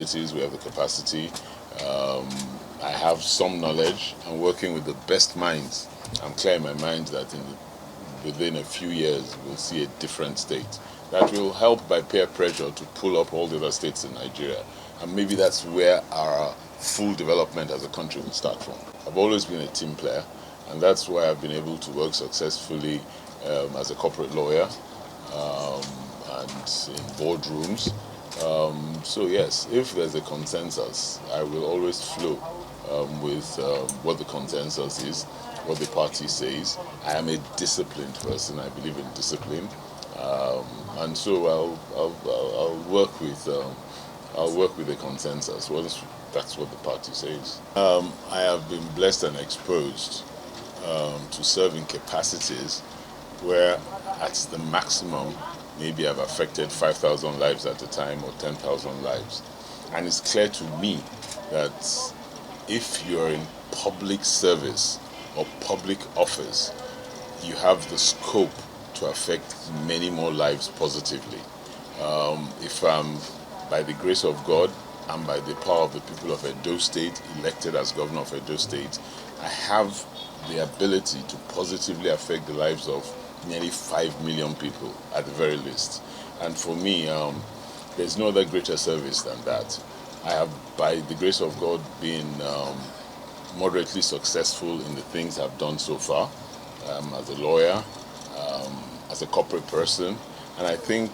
abilities, we have the capacity. I have some knowledge. I'm working with the best minds. I'm clear in my mind that within a few years we'll see a different state. That will help by peer pressure to pull up all the other states in Nigeria. And maybe that's where our full development as a country will start from. I've always been a team player, and that's why I've been able to work successfully as a corporate lawyer and in boardrooms. So yes, if there's a consensus, I will always flow with what the consensus is, what the party says. I am a disciplined person. I believe in discipline, and so I'll work with the consensus. That's what the party says. I have been blessed and exposed to serve in capacities where, at the maximum, maybe I've affected 5,000 lives at a time or 10,000 lives. And it's clear to me that if you're in public service or public office, you have the scope to affect many more lives positively. If I'm, by the grace of God and by the power of the people of Edo State, elected as governor of Edo State, I have the ability to positively affect the lives of nearly 5 million people at the very least. And for me, there's no other greater service than that. I have, by the grace of God, been moderately successful in the things I've done so far, as a lawyer, as a corporate person, and I think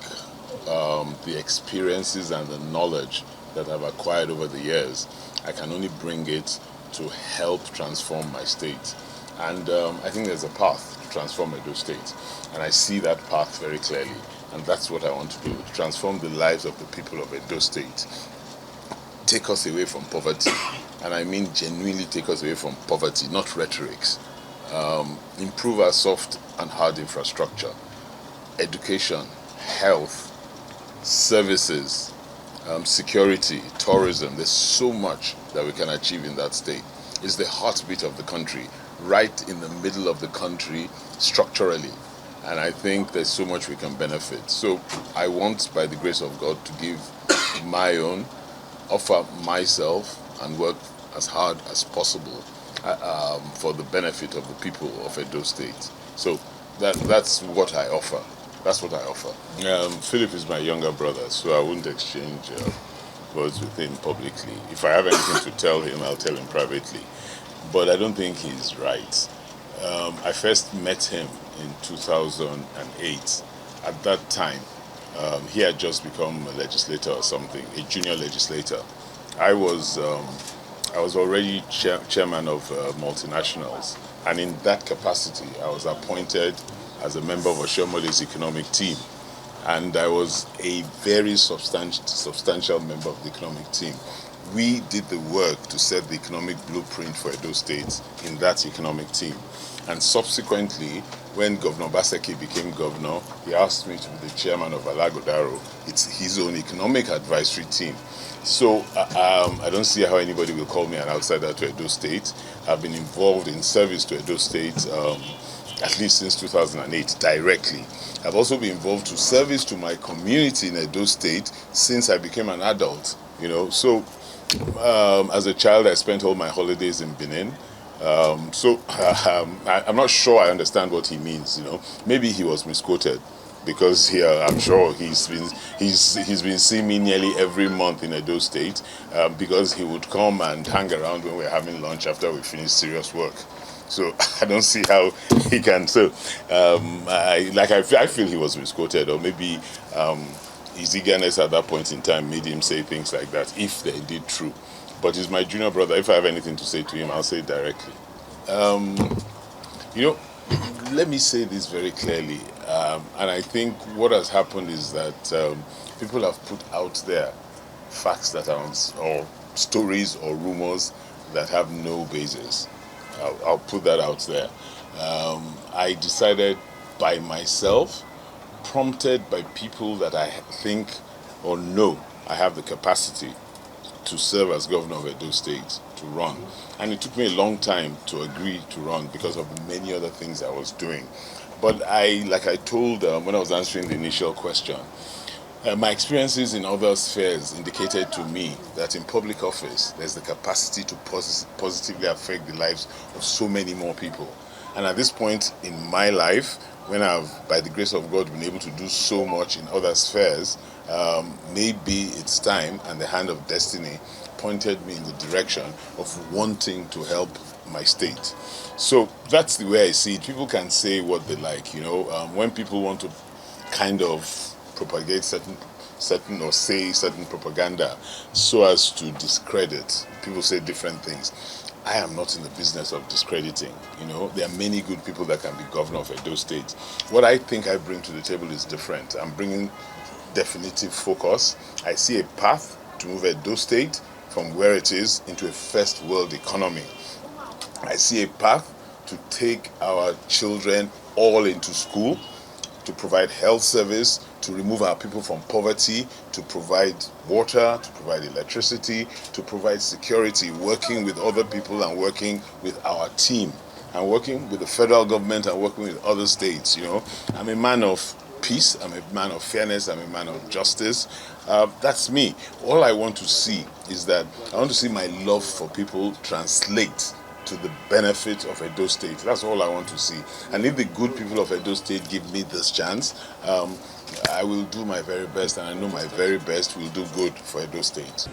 the experiences and the knowledge that I've acquired over the years, I can only bring it to help transform my state. And I think there's a path to transform Edo State, and I see that path very clearly, and that's what I want to do, to transform the lives of the people of Edo State, take us away from poverty, and I mean genuinely take us away from poverty, not rhetorics. Improve our soft and hard infrastructure, education, health, services, security, tourism. There's so much that we can achieve in that state. It's the heartbeat of the country, right in the middle of the country structurally. And I think there's so much we can benefit. So I want, by the grace of God, to give my own, offer myself, and work as hard as possible for the benefit of the people of Edo State. So that's what I offer. That's what I offer. Philip is my younger brother, so I wouldn't exchange words with him publicly. If I have anything to tell him, I'll tell him privately. But I don't think he's right. I first met him in 2008. At that time, he had just become a legislator or something, a junior legislator. I was already chairman of multinationals, and in that capacity, I was appointed as a member of Oshomole's economic team, and I was a very substantial member of the economic team. We did the work to set the economic blueprint for Edo State in that economic team. And subsequently, when Governor Obaseki'S became governor, he asked me to be the chairman of Ighodalo. It's his own economic advisory team. So I don't see how anybody will call me an outsider to Edo State. I've been involved in service to Edo State at least since 2008 directly. I've also been involved to service to my community in Edo State since I became an adult. So as a child, I spent all my holidays in Benin. I'm not sure I understand what he means. Maybe he was misquoted, because here I'm sure he's been seeing me nearly every month in Edo State, because he would come and hang around when we're having lunch after we finish serious work. So I don't see how he can. So I feel he was misquoted, or maybe his eagerness at that point in time made him say things like that, if they're indeed true. But he's my junior brother. If I have anything to say to him, I'll say it directly. Let me say this very clearly. And I think what has happened is that people have put out there facts that are, or stories or rumors that have no basis. I'll put that out there. I decided by myself, prompted by people that I think or know I have the capacity to serve as governor of Edo State, to run. And it took me a long time to agree to run because of many other things I was doing. But like I told when I was answering the initial question, My experiences in other spheres indicated to me that in public office, there's the capacity to positively affect the lives of so many more people. And at this point in my life, when I've, by the grace of God, been able to do so much in other spheres, maybe it's time, and the hand of destiny pointed me in the direction of wanting to help my state. So that's the way I see it. People can say what they like, when people want to kind of propagate certain or say certain propaganda so as to discredit. People say different things. I am not in the business of discrediting. There are many good people that can be governor of Edo State. What I think I bring to the table is different. I'm bringing definitive focus. I see a path to move Edo State from where it is into a first world economy. I see a path to take our children all into school, to provide health service, to remove our people from poverty, to provide water, to provide electricity, to provide security, working with other people and working with our team, and working with the federal government and working with other states. I'm a man of peace, I'm a man of fairness, I'm a man of justice. That's me. All I want to see is that I want to see my love for people translate to the benefit of Edo State. That's all I want to see. And if the good people of Edo State give me this chance, I will do my very best, and I know my very best will do good for Edo State.